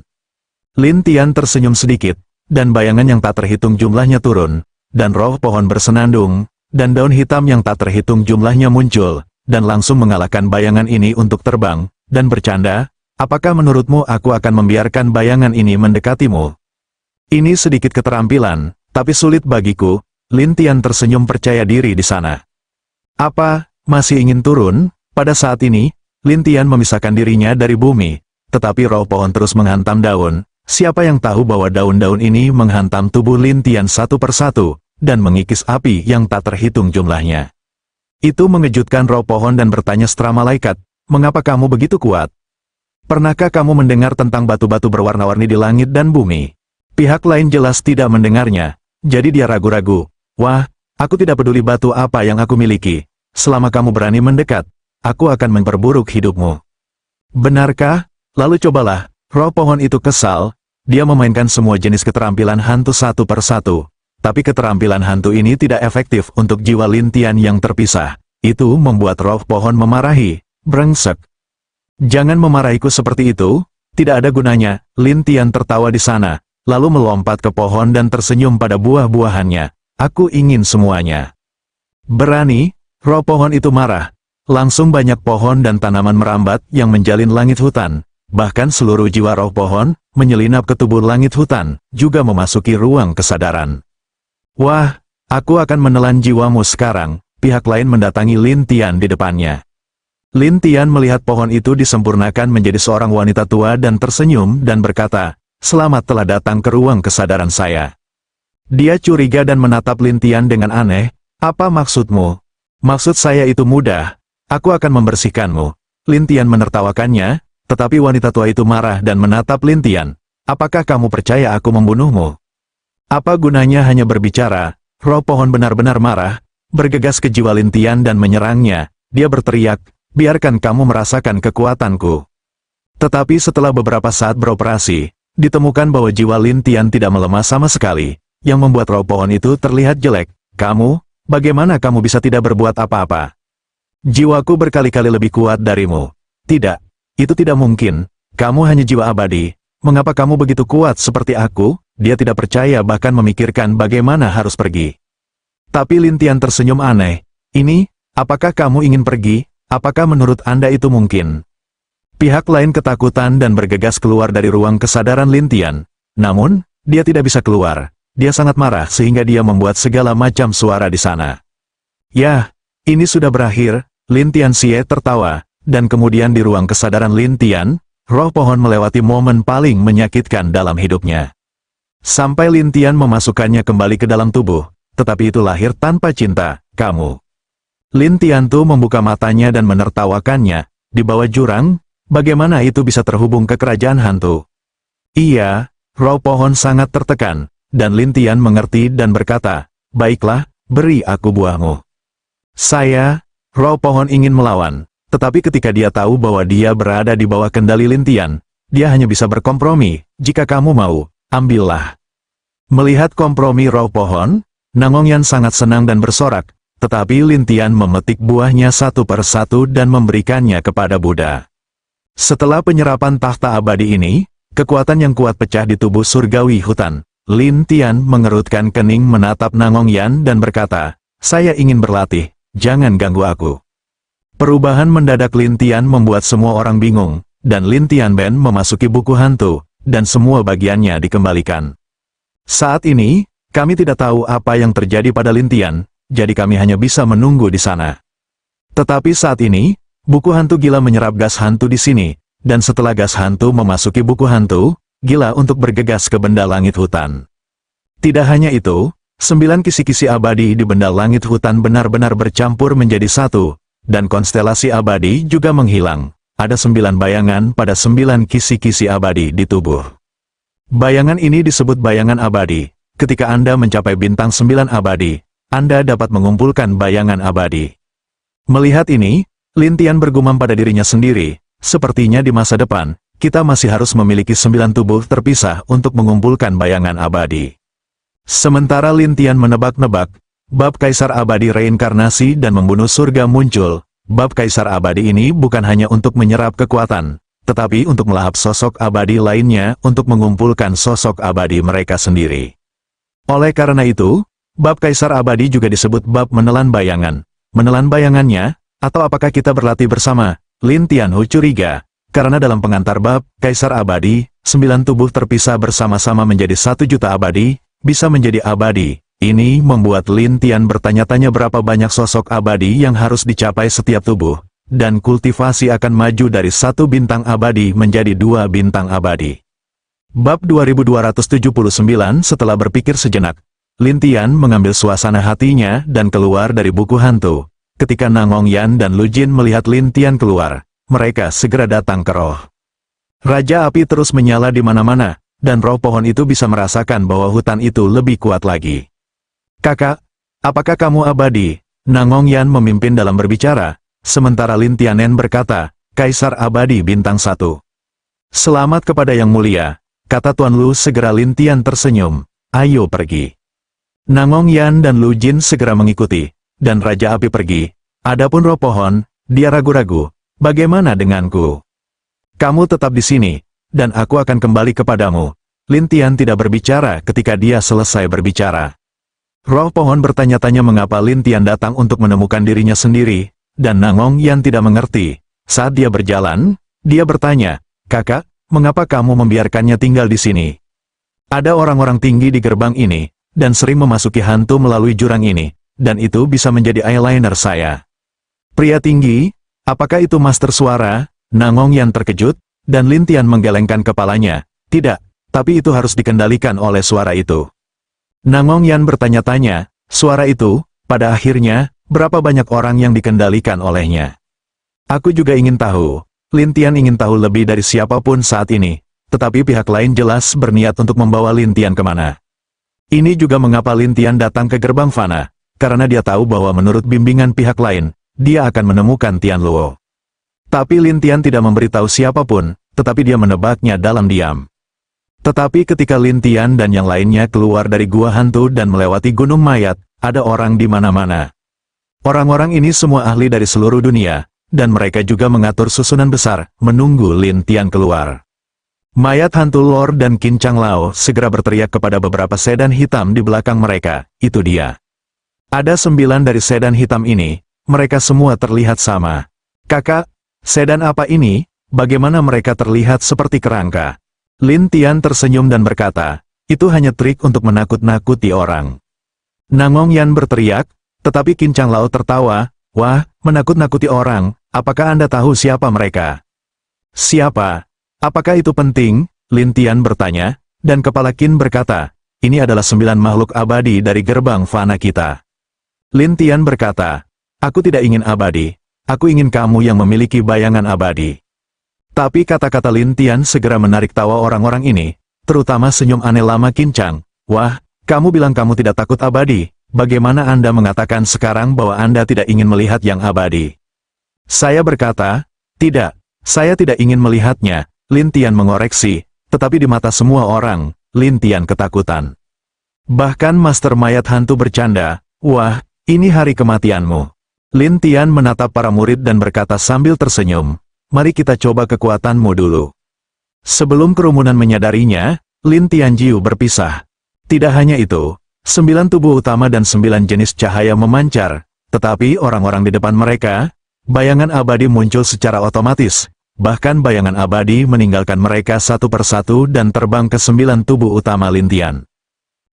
Lin Tian tersenyum sedikit, dan bayangan yang tak terhitung jumlahnya turun, dan roh pohon bersenandung, dan daun hitam yang tak terhitung jumlahnya muncul, dan langsung mengalahkan bayangan ini untuk terbang, dan bercanda, apakah menurutmu aku akan membiarkan bayangan ini mendekatimu? Ini sedikit keterampilan, tapi sulit bagiku. Lin Tian tersenyum percaya diri di sana. Apa, masih ingin turun? Pada saat ini, Lin Tian memisahkan dirinya dari bumi, tetapi roh pohon terus menghantam daun. Siapa yang tahu bahwa daun-daun ini menghantam tubuh Lin Tian satu persatu, dan mengikis api yang tak terhitung jumlahnya. Itu mengejutkan roh pohon dan bertanya setelah malaikat, mengapa kamu begitu kuat? Pernahkah kamu mendengar tentang batu-batu berwarna-warni di langit dan bumi? Pihak lain jelas tidak mendengarnya, jadi dia ragu-ragu. Wah, aku tidak peduli batu apa yang aku miliki. Selama kamu berani mendekat, aku akan memperburuk hidupmu. Benarkah? Lalu cobalah. Roh pohon itu kesal. Dia memainkan semua jenis keterampilan hantu satu persatu. Tapi keterampilan hantu ini tidak efektif untuk jiwa Lin Tian yang terpisah. Itu membuat roh pohon memarahi. Brengsek. Jangan memarahiku seperti itu. Tidak ada gunanya. Lin Tian tertawa di sana, lalu melompat ke pohon dan tersenyum pada buah-buahannya. Aku ingin semuanya. Berani? Roh pohon itu marah. Langsung banyak pohon dan tanaman merambat yang menjalin langit hutan. Bahkan seluruh jiwa roh pohon, menyelinap ke tubuh langit hutan, juga memasuki ruang kesadaran. Wah, aku akan menelan jiwamu sekarang. Pihak lain mendatangi Lin Tian di depannya. Lin Tian melihat pohon itu disempurnakan menjadi seorang wanita tua dan tersenyum dan berkata, selamat telah datang ke ruang kesadaran saya. Dia curiga dan menatap Lin Tian dengan aneh. Apa maksudmu? Maksud saya itu mudah. Aku akan membersihkanmu. Lin Tian menertawakannya, tetapi wanita tua itu marah dan menatap Lin Tian. Apakah kamu percaya aku membunuhmu? Apa gunanya hanya berbicara? Roh pohon benar-benar marah, bergegas ke jiwa Lin Tian dan menyerangnya. Dia berteriak, biarkan kamu merasakan kekuatanku. Tetapi setelah beberapa saat beroperasi, ditemukan bahwa jiwa Lin Tian tidak melemah sama sekali. Yang membuat roh pohon itu terlihat jelek. Kamu, bagaimana kamu bisa tidak berbuat apa-apa? Jiwaku berkali-kali lebih kuat darimu. Tidak, itu tidak mungkin. Kamu hanya jiwa abadi. Mengapa kamu begitu kuat seperti aku? Dia tidak percaya bahkan memikirkan bagaimana harus pergi. Tapi Lin Tian tersenyum aneh. Ini, apakah kamu ingin pergi? Apakah menurut Anda itu mungkin? Pihak lain ketakutan dan bergegas keluar dari ruang kesadaran Lin Tian. Namun, dia tidak bisa keluar. Dia sangat marah sehingga dia membuat segala macam suara di sana. Yah, ini sudah berakhir. Lin Tian Xie tertawa, dan kemudian di ruang kesadaran Lin Tian, roh pohon melewati momen paling menyakitkan dalam hidupnya. Sampai Lin Tian memasukkannya kembali ke dalam tubuh, tetapi itu lahir tanpa cinta, kamu. Lin Tian Tu membuka matanya dan menertawakannya. Di bawah jurang, bagaimana itu bisa terhubung ke kerajaan hantu? Iya, roh pohon sangat tertekan. Dan Lin Tian mengerti dan berkata, baiklah, beri aku buahmu. Saya, roh pohon ingin melawan, tetapi ketika dia tahu bahwa dia berada di bawah kendali Lin Tian, dia hanya bisa berkompromi. Jika kamu mau, ambillah. Melihat kompromi roh pohon, Nangongyan sangat senang dan bersorak, tetapi Lin Tian memetik buahnya satu persatu dan memberikannya kepada Buddha. Setelah penyerapan tahta abadi ini, kekuatan yang kuat pecah di tubuh surgawi hutan. Lin Tian mengerutkan kening menatap Nangongyan dan berkata, saya ingin berlatih, jangan ganggu aku. Perubahan mendadak Lin Tian membuat semua orang bingung, dan Lin Tianben memasuki buku hantu, dan semua bagiannya dikembalikan. Saat ini, kami tidak tahu apa yang terjadi pada Lin Tian, jadi kami hanya bisa menunggu di sana. Tetapi saat ini, buku hantu gila menyerap gas hantu di sini, dan setelah gas hantu memasuki buku hantu, gila untuk bergegas ke benda langit hutan. Tidak hanya itu, 9 kisi-kisi abadi di benda langit hutan benar-benar bercampur menjadi satu, dan konstelasi abadi juga menghilang. Ada 9 bayangan pada 9 kisi-kisi abadi di tubuh. Bayangan ini disebut bayangan abadi. Ketika Anda mencapai bintang 9 abadi, Anda dapat mengumpulkan bayangan abadi. Melihat ini, Lin Tian bergumam pada dirinya sendiri, sepertinya di masa depan, kita masih harus memiliki 9 tubuh terpisah untuk mengumpulkan bayangan abadi. Sementara Lin Tian menebak-nebak, bab Kaisar Abadi reinkarnasi dan membunuh surga muncul. Bab Kaisar Abadi ini bukan hanya untuk menyerap kekuatan, tetapi untuk melahap sosok abadi lainnya untuk mengumpulkan sosok abadi mereka sendiri. Oleh karena itu, bab Kaisar Abadi juga disebut bab menelan bayangan. Menelan bayangannya, atau apakah kita berlatih bersama? Lin Tianhu curiga, karena dalam pengantar bab Kaisar Abadi, 9 tubuh terpisah bersama-sama menjadi 1 juta abadi, bisa menjadi abadi. Ini membuat Lin Tian bertanya-tanya berapa banyak sosok abadi yang harus dicapai setiap tubuh, dan kultivasi akan maju dari 1 bintang abadi menjadi 2 bintang abadi. Bab 2279. Setelah berpikir sejenak, Lin Tian mengambil suasana hatinya dan keluar dari buku hantu. Ketika Nangong Yan dan Lu Jin melihat Lin Tian keluar, mereka segera datang ke roh. Raja api terus menyala di mana-mana, dan roh pohon itu bisa merasakan bahwa hutan itu lebih kuat lagi. Kakak, apakah kamu abadi? Nangong Yan memimpin dalam berbicara, sementara Lin Tianen berkata, Kaisar Abadi Bintang 1. Selamat kepada Yang Mulia, kata Tuan Lu. Segera Lin Tian tersenyum, ayo pergi. Nangong Yan dan Lu Jin segera mengikuti, dan Raja Api pergi. Adapun roh pohon, dia ragu-ragu, bagaimana denganku? Kamu tetap di sini, dan aku akan kembali kepadamu. Lin Tian tidak berbicara ketika dia selesai berbicara. Roh pohon bertanya-tanya mengapa Lin Tian datang untuk menemukan dirinya sendiri, dan Nangong Yan tidak mengerti. Saat dia berjalan, dia bertanya, Kakak, mengapa kamu membiarkannya tinggal di sini? Ada orang-orang tinggi di gerbang ini, dan sering memasuki hantu melalui jurang ini, dan itu bisa menjadi eyeliner saya. Pria tinggi, apakah itu master suara? Nangong Yan terkejut, dan Lin Tian menggelengkan kepalanya. Tidak, tapi itu harus dikendalikan oleh suara itu. Nangong Yan bertanya-tanya, suara itu, pada akhirnya, berapa banyak orang yang dikendalikan olehnya? Aku juga ingin tahu. Lin Tian ingin tahu lebih dari siapapun saat ini, tetapi pihak lain jelas berniat untuk membawa Lin Tian kemana. Ini juga mengapa Lin Tian datang ke gerbang Fana, karena dia tahu bahwa menurut bimbingan pihak lain, dia akan menemukan Tian Luo. Tapi Lin Tian tidak memberitahu siapapun, tetapi dia menebaknya dalam diam. Tetapi ketika Lin Tian dan yang lainnya keluar dari gua hantu dan melewati gunung mayat, ada orang di mana-mana. Orang-orang ini semua ahli dari seluruh dunia, dan mereka juga mengatur susunan besar, menunggu Lin Tian keluar. Mayat hantu Lord dan Qin Chang Lao segera berteriak kepada beberapa sedan hitam di belakang mereka, itu dia. Ada 9 dari sedan hitam ini, mereka semua terlihat sama. Kakak, sedan apa ini? Bagaimana mereka terlihat seperti kerangka? Lin Tian tersenyum dan berkata, itu hanya trik untuk menakut-nakuti orang. Nangong Yan berteriak, tetapi Qin Chang Lao tertawa, wah, menakut-nakuti orang, apakah Anda tahu siapa mereka? Siapa? Apakah itu penting? Lin Tian bertanya, dan kepala Qin berkata, ini adalah 9 makhluk abadi dari gerbang Fana kita. Lin Tian berkata, aku tidak ingin abadi, aku ingin kamu yang memiliki bayangan abadi. Tapi kata-kata Lin Tian segera menarik tawa orang-orang ini, terutama senyum aneh lama Qin Chang. Wah, kamu bilang kamu tidak takut abadi, bagaimana Anda mengatakan sekarang bahwa Anda tidak ingin melihat yang abadi? Saya berkata, tidak, saya tidak ingin melihatnya. Lin Tian mengoreksi, tetapi di mata semua orang, Lin Tian ketakutan. Bahkan Master Mayat Hantu bercanda, wah, ini hari kematianmu. Lin Tian menatap para murid dan berkata sambil tersenyum, mari kita coba kekuatanmu dulu. Sebelum kerumunan menyadarinya, Lin Tianjiu berpisah. Tidak hanya itu, 9 tubuh utama dan 9 jenis cahaya memancar, tetapi orang-orang di depan mereka, Bayangan abadi muncul secara otomatis, bahkan bayangan abadi meninggalkan mereka satu persatu dan terbang ke 9 tubuh utama Lintian.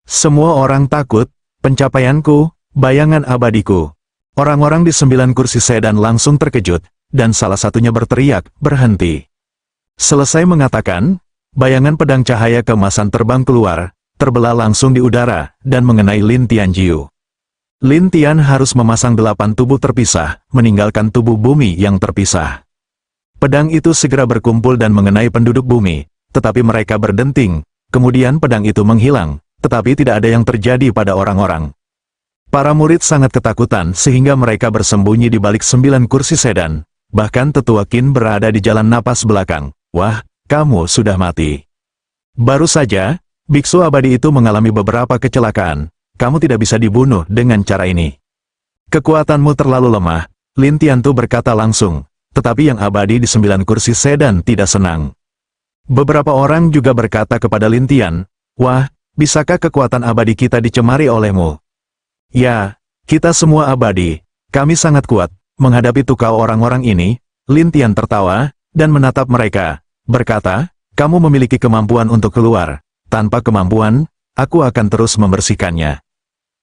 Semua orang takut, pencapaianku, bayangan abadiku. Orang-orang di 9 kursi sedan langsung terkejut, dan salah satunya berteriak, berhenti. Selesai mengatakan, bayangan pedang cahaya keemasan terbang keluar, terbelah langsung di udara, dan mengenai Lin Tianjiu. Lin Tian harus memasang 8 tubuh terpisah, meninggalkan tubuh bumi yang terpisah. Pedang itu segera berkumpul dan mengenai penduduk bumi, tetapi mereka berdenting, kemudian pedang itu menghilang, tetapi tidak ada yang terjadi pada orang-orang. Para murid sangat ketakutan sehingga mereka bersembunyi di balik 9 kursi sedan, bahkan tetua Qin berada di jalan napas belakang. Wah, kamu sudah mati. Baru saja, biksu abadi itu mengalami beberapa kecelakaan. Kamu tidak bisa dibunuh dengan cara ini. Kekuatanmu terlalu lemah, Lin Tiantu berkata langsung, tetapi yang abadi di 9 kursi sedan tidak senang. Beberapa orang juga berkata kepada Lin Tian, wah, bisakah kekuatan abadi kita dicemari olehmu? Ya, kita semua abadi, kami sangat kuat, menghadapi tukau orang-orang ini. Lin Tian tertawa, dan menatap mereka, berkata, kamu memiliki kemampuan untuk keluar, tanpa kemampuan, aku akan terus membersihkannya.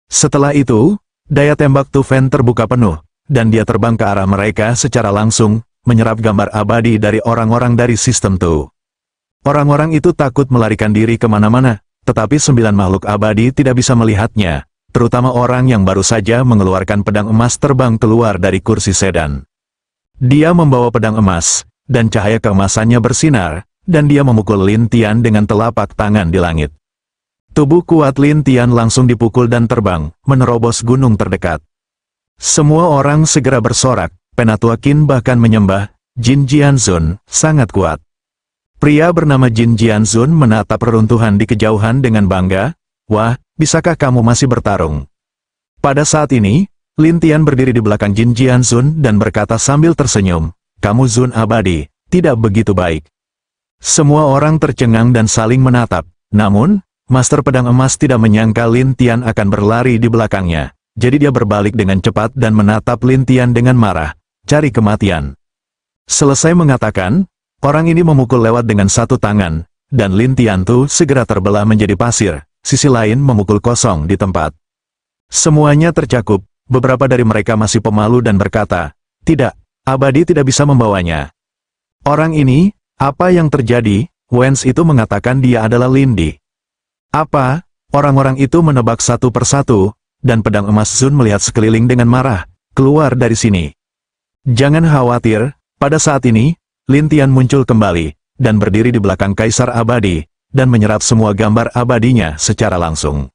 Setelah itu, daya tembak Tu Fen terbuka penuh, dan dia terbang ke arah mereka secara langsung, menyerap gambar abadi dari orang-orang dari sistem Tu. Orang-orang itu takut melarikan diri kemana-mana, tetapi 9 makhluk abadi tidak bisa melihatnya, terutama orang yang baru saja mengeluarkan pedang emas terbang keluar dari kursi sedan. Dia membawa pedang emas, dan cahaya keemasannya bersinar, dan dia memukul Lin Tian dengan telapak tangan di langit. Tubuh kuat Lin Tian langsung dipukul dan terbang, menerobos gunung terdekat. Semua orang segera bersorak, Penatua Qin bahkan menyembah, Jin Jianzun, sangat kuat. Pria bernama Jin Jianzun menatap reruntuhan di kejauhan dengan bangga, wah, bisakah kamu masih bertarung? Pada saat ini, Lin Tian berdiri di belakang Jin Jianzun dan berkata sambil tersenyum, kamu Zun abadi, tidak begitu baik. Semua orang tercengang dan saling menatap, namun, Master Pedang Emas tidak menyangka Lin Tian akan berlari di belakangnya, jadi dia berbalik dengan cepat dan menatap Lin Tian dengan marah, cari kematian. Selesai mengatakan, orang ini memukul lewat dengan satu tangan, dan Lin Tian tuh segera terbelah menjadi pasir, sisi lain memukul kosong di tempat. Semuanya tercakup, beberapa dari mereka masih pemalu dan berkata, tidak, abadi tidak bisa membawanya. Orang ini, apa yang terjadi? Wens itu mengatakan dia adalah Lindi. Apa? Orang-orang itu menebak satu persatu, dan pedang emas Zun melihat sekeliling dengan marah, keluar dari sini. Jangan khawatir, pada saat ini, Lin Tian muncul kembali, dan berdiri di belakang Kaisar Abadi, dan menyerap semua gambar abadinya secara langsung.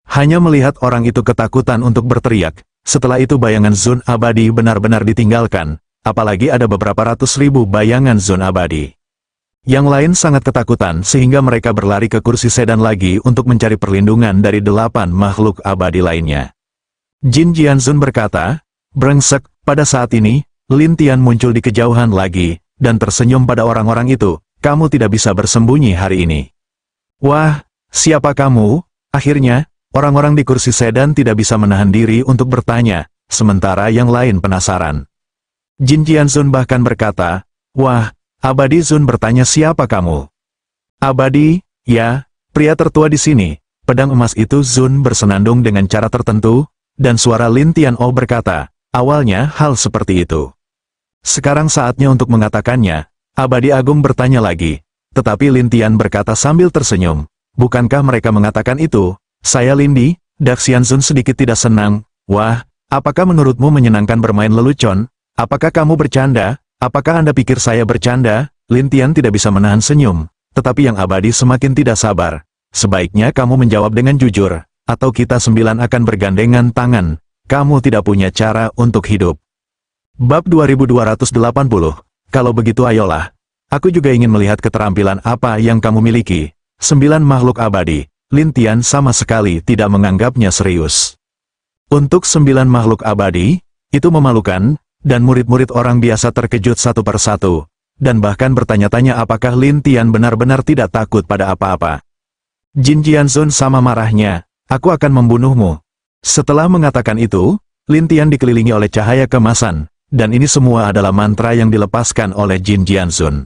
Hanya melihat orang itu ketakutan untuk berteriak, setelah itu bayangan Zun Abadi benar-benar ditinggalkan, apalagi ada beberapa ratus ribu bayangan Zun Abadi. Yang lain sangat ketakutan sehingga mereka berlari ke kursi sedan lagi untuk mencari perlindungan dari 8 makhluk abadi lainnya. Jin Jianzun berkata, brengsek, pada saat ini, Lin Tian muncul di kejauhan lagi, dan tersenyum pada orang-orang itu, kamu tidak bisa bersembunyi hari ini. Wah, siapa kamu? Akhirnya, orang-orang di kursi sedan tidak bisa menahan diri untuk bertanya, sementara yang lain penasaran. Jin Jianzun bahkan berkata, wah, Abadi Zun bertanya siapa kamu? Abadi, ya, pria tertua di sini. Pedang emas itu Zun bersenandung dengan cara tertentu, dan suara Lin Tian O berkata, awalnya hal seperti itu. Sekarang saatnya untuk mengatakannya. Abadi Agung bertanya lagi, tetapi Lin Tian berkata sambil tersenyum, bukankah mereka mengatakan itu? Saya Lindi. Daxian Zun sedikit tidak senang, wah, apakah menurutmu menyenangkan bermain lelucon? Apakah kamu bercanda? Apakah Anda pikir saya bercanda? Lin Tian tidak bisa menahan senyum, tetapi yang abadi semakin tidak sabar. Sebaiknya kamu menjawab dengan jujur, atau kita 9 akan bergandengan tangan. Kamu tidak punya cara untuk hidup. Bab 2280, kalau begitu ayolah. Aku juga ingin melihat keterampilan apa yang kamu miliki. 9 makhluk abadi. Lin Tian sama sekali tidak menganggapnya serius. Untuk 9 makhluk abadi, itu memalukan, dan murid-murid orang biasa terkejut satu persatu, dan bahkan bertanya-tanya apakah Lin Tian benar-benar tidak takut pada apa-apa. Jin Jianzun sama marahnya, aku akan membunuhmu. Setelah mengatakan itu, Lin Tian dikelilingi oleh cahaya kemasan, dan ini semua adalah mantra yang dilepaskan oleh Jin Jianzun.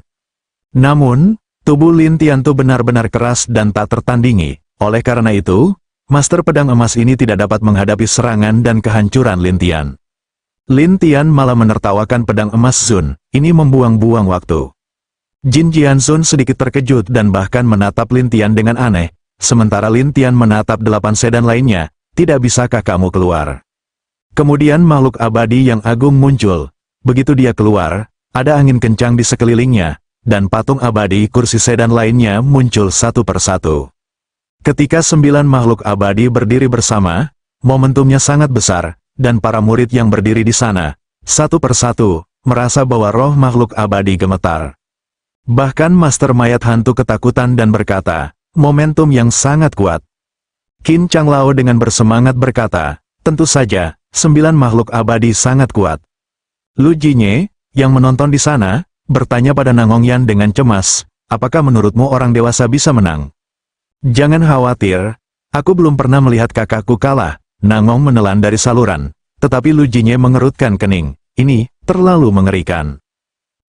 Namun, tubuh Lin Tiantu benar-benar keras dan tak tertandingi. Oleh karena itu, Master Pedang Emas ini tidak dapat menghadapi serangan dan kehancuran Lin Tian. Lin Tian malah menertawakan pedang emas Zun, ini membuang-buang waktu. Jin Jianzun sedikit terkejut dan bahkan menatap Lin Tian dengan aneh, sementara Lin Tian menatap 8 sedan lainnya, tidak bisakah kamu keluar? Kemudian makhluk abadi yang agung muncul, begitu dia keluar, ada angin kencang di sekelilingnya, dan patung abadi kursi sedan lainnya muncul satu persatu. Ketika 9 makhluk abadi berdiri bersama, momentumnya sangat besar, dan para murid yang berdiri di sana, satu persatu, merasa bahwa roh makhluk abadi gemetar. Bahkan Master Mayat Hantu ketakutan dan berkata, momentum yang sangat kuat. Qin Changlao dengan bersemangat berkata, tentu saja, 9 makhluk abadi sangat kuat. Lu Jinye, yang menonton di sana, bertanya pada Nangongyan dengan cemas, apakah menurutmu orang dewasa bisa menang? Jangan khawatir, aku belum pernah melihat kakakku kalah. Nangong menelan dari saluran, tetapi Lu Jinye mengerutkan kening. Ini terlalu mengerikan.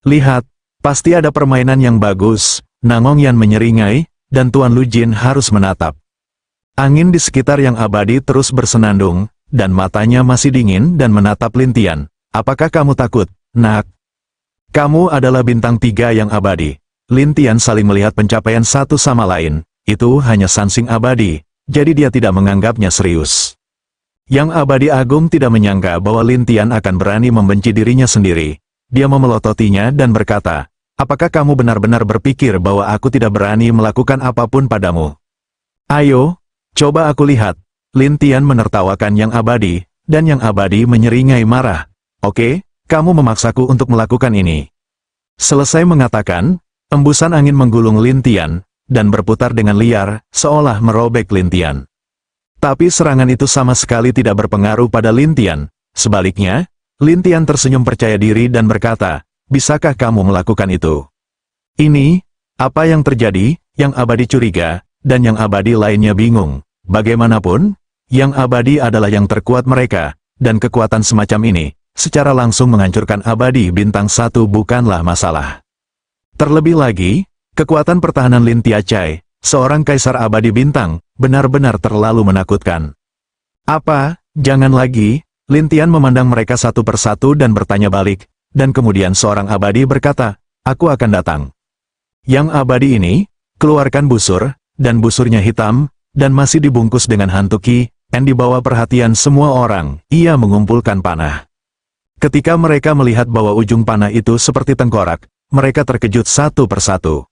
Lihat, pasti ada permainan yang bagus. Nangongyan menyeringai, dan Tuan Lu Jin harus menatap. Angin di sekitar yang abadi terus bersenandung, dan matanya masih dingin dan menatap Lin Tian. Apakah kamu takut, nak? Kamu adalah bintang 3 yang abadi. Lin Tian saling melihat pencapaian satu sama lain. Itu hanya sansing abadi, jadi dia tidak menganggapnya serius. Yang abadi agung tidak menyangka bahwa Lin Tian akan berani membenci dirinya sendiri. Dia memelototinya dan berkata, apakah kamu benar-benar berpikir bahwa aku tidak berani melakukan apapun padamu? Ayo, coba aku lihat. Lin Tian menertawakan yang abadi, dan yang abadi menyeringai marah. Oke, kamu memaksaku untuk melakukan ini. Selesai mengatakan, embusan angin menggulung Lin Tian, dan berputar dengan liar, seolah merobek Lin Tian. Tapi serangan itu sama sekali tidak berpengaruh pada Lin Tian. Sebaliknya, Lin Tian tersenyum percaya diri dan berkata, bisakah kamu melakukan itu? Ini, apa yang terjadi? Yang abadi curiga, dan yang abadi lainnya bingung. Bagaimanapun, yang abadi adalah yang terkuat mereka, dan kekuatan semacam ini, secara langsung menghancurkan abadi bintang 1 bukanlah masalah. Terlebih lagi, kekuatan pertahanan Lin Tiachai, seorang kaisar abadi bintang, benar-benar terlalu menakutkan. Apa? Jangan lagi. Lin Tian memandang mereka satu persatu dan bertanya balik, dan kemudian seorang abadi berkata, aku akan datang. Yang abadi ini, keluarkan busur, dan busurnya hitam, dan masih dibungkus dengan hantu Qi, dan dibawa perhatian semua orang, ia mengumpulkan panah. Ketika mereka melihat bahwa ujung panah itu seperti tengkorak, mereka terkejut satu persatu.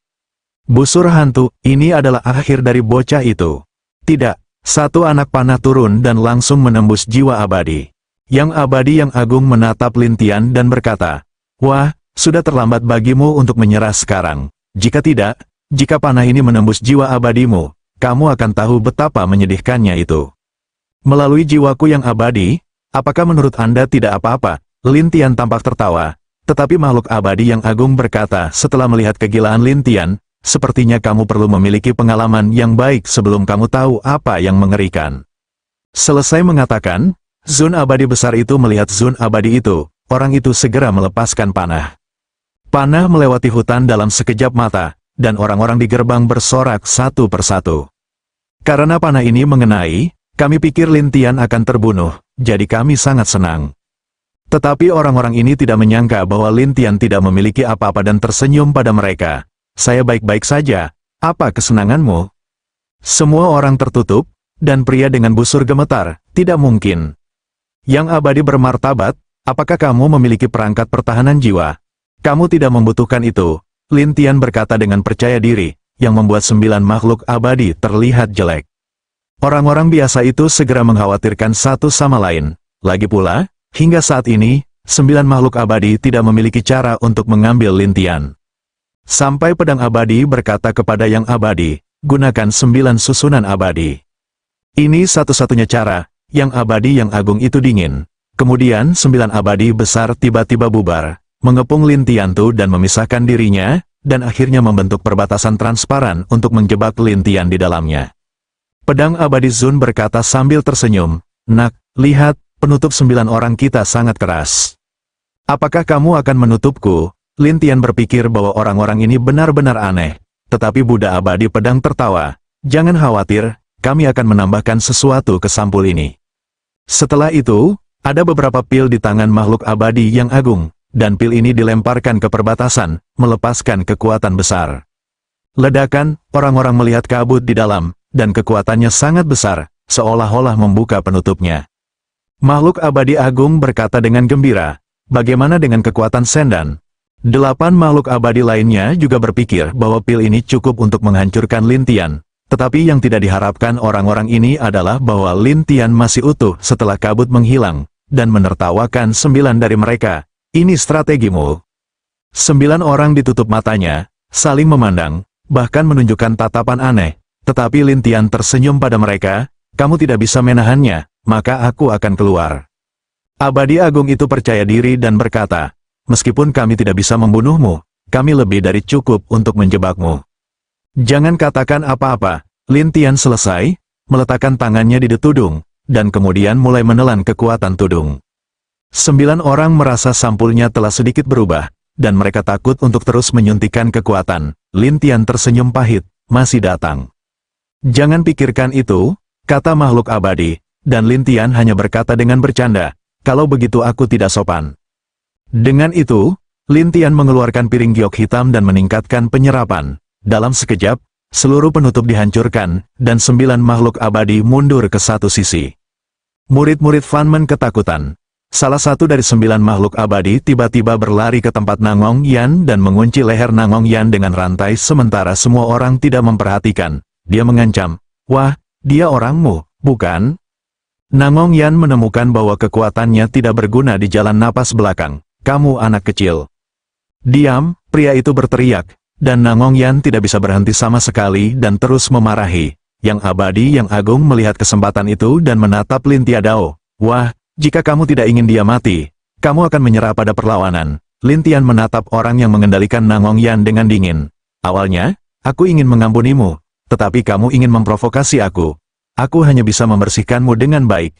Busur hantu, ini adalah akhir dari bocah itu. Tidak, satu anak panah turun dan langsung menembus jiwa abadi. Yang abadi yang agung menatap Lin Tian dan berkata, wah, sudah terlambat bagimu untuk menyerah sekarang. Jika tidak, jika panah ini menembus jiwa abadimu, kamu akan tahu betapa menyedihkannya itu. Melalui jiwaku yang abadi, apakah menurut Anda tidak apa-apa? Lin Tian tampak tertawa, tetapi makhluk abadi yang agung berkata setelah melihat kegilaan Lin Tian, sepertinya kamu perlu memiliki pengalaman yang baik sebelum kamu tahu apa yang mengerikan. Selesai mengatakan, Zun abadi besar itu melihat Zun abadi itu, orang itu segera melepaskan panah. Panah melewati hutan dalam sekejap mata, dan orang-orang di gerbang bersorak satu persatu. Karena panah ini mengenai, kami pikir Lin Tian akan terbunuh, jadi kami sangat senang. Tetapi orang-orang ini tidak menyangka bahwa Lin Tian tidak memiliki apa-apa dan tersenyum pada mereka. Saya baik-baik saja, apa kesenanganmu? Semua orang tertutup, dan pria dengan busur gemetar, tidak mungkin. Yang abadi bermartabat, apakah kamu memiliki perangkat pertahanan jiwa? Kamu tidak membutuhkan itu, Lin Tian berkata dengan percaya diri, yang membuat 9 makhluk abadi terlihat jelek. Orang-orang biasa itu segera mengkhawatirkan satu sama lain. Lagi pula, hingga saat ini, 9 makhluk abadi tidak memiliki cara untuk mengambil Lin Tian. Sampai pedang abadi berkata kepada yang abadi, gunakan 9 susunan abadi. Ini satu-satunya cara, yang abadi yang agung itu dingin. Kemudian 9 abadi besar tiba-tiba bubar, mengepung Lin Tiantu dan memisahkan dirinya, dan akhirnya membentuk perbatasan transparan untuk menjebak Lin Tian di dalamnya. Pedang abadi Zun berkata sambil tersenyum, nak, lihat, penutup 9 orang kita sangat keras. Apakah kamu akan menutupku? Lin Tian berpikir bahwa orang-orang ini benar-benar aneh. Tetapi Buddha abadi pedang tertawa. Jangan khawatir, kami akan menambahkan sesuatu ke sampul ini. Setelah itu, ada beberapa pil di tangan makhluk abadi yang agung, dan pil ini dilemparkan ke perbatasan, melepaskan kekuatan besar. Ledakan, orang-orang melihat kabut di dalam, dan kekuatannya sangat besar, seolah-olah membuka penutupnya. Makhluk abadi agung berkata dengan gembira, bagaimana dengan kekuatan Sendan? 8 makhluk abadi lainnya juga berpikir bahwa pil ini cukup untuk menghancurkan Lin Tian. Tetapi yang tidak diharapkan orang-orang ini adalah bahwa Lin Tian masih utuh setelah kabut menghilang, dan menertawakan 9 dari mereka. Ini strategimu. 9 orang ditutup matanya, saling memandang, bahkan menunjukkan tatapan aneh. Tetapi Lin Tian tersenyum pada mereka, kamu tidak bisa menahannya, maka aku akan keluar. Abadi agung itu percaya diri dan berkata, meskipun kami tidak bisa membunuhmu, kami lebih dari cukup untuk menjebakmu. Jangan katakan apa-apa. Lin Tian selesai, meletakkan tangannya di tudung, dan kemudian mulai menelan kekuatan tudung. 9 orang merasa sampulnya telah sedikit berubah, dan mereka takut untuk terus menyuntikkan kekuatan. Lin Tian tersenyum pahit, masih datang. Jangan pikirkan itu, kata makhluk abadi, dan Lin Tian hanya berkata dengan bercanda, kalau begitu aku tidak sopan. Dengan itu, Lin Tian mengeluarkan piring giok hitam dan meningkatkan penyerapan. Dalam sekejap, seluruh penutup dihancurkan, dan 9 makhluk abadi mundur ke satu sisi. Murid-murid Fan Men ketakutan. Salah satu dari 9 makhluk abadi tiba-tiba berlari ke tempat Nangong Yan dan mengunci leher Nangong Yan dengan rantai sementara semua orang tidak memperhatikan. Dia mengancam, wah, dia orangmu, bukan? Nangong Yan menemukan bahwa kekuatannya tidak berguna di jalan napas belakang. Kamu anak kecil. Diam, pria itu berteriak, dan Nangong Yan tidak bisa berhenti sama sekali dan terus memarahi. Yang abadi yang agung melihat kesempatan itu dan menatap Lin Tiadao. Wah, jika kamu tidak ingin dia mati, kamu akan menyerah pada perlawanan. Lin Tian menatap orang yang mengendalikan Nangong Yan dengan dingin. Awalnya, aku ingin mengampunimu, tetapi kamu ingin memprovokasi aku. Aku hanya bisa membersihkanmu dengan baik.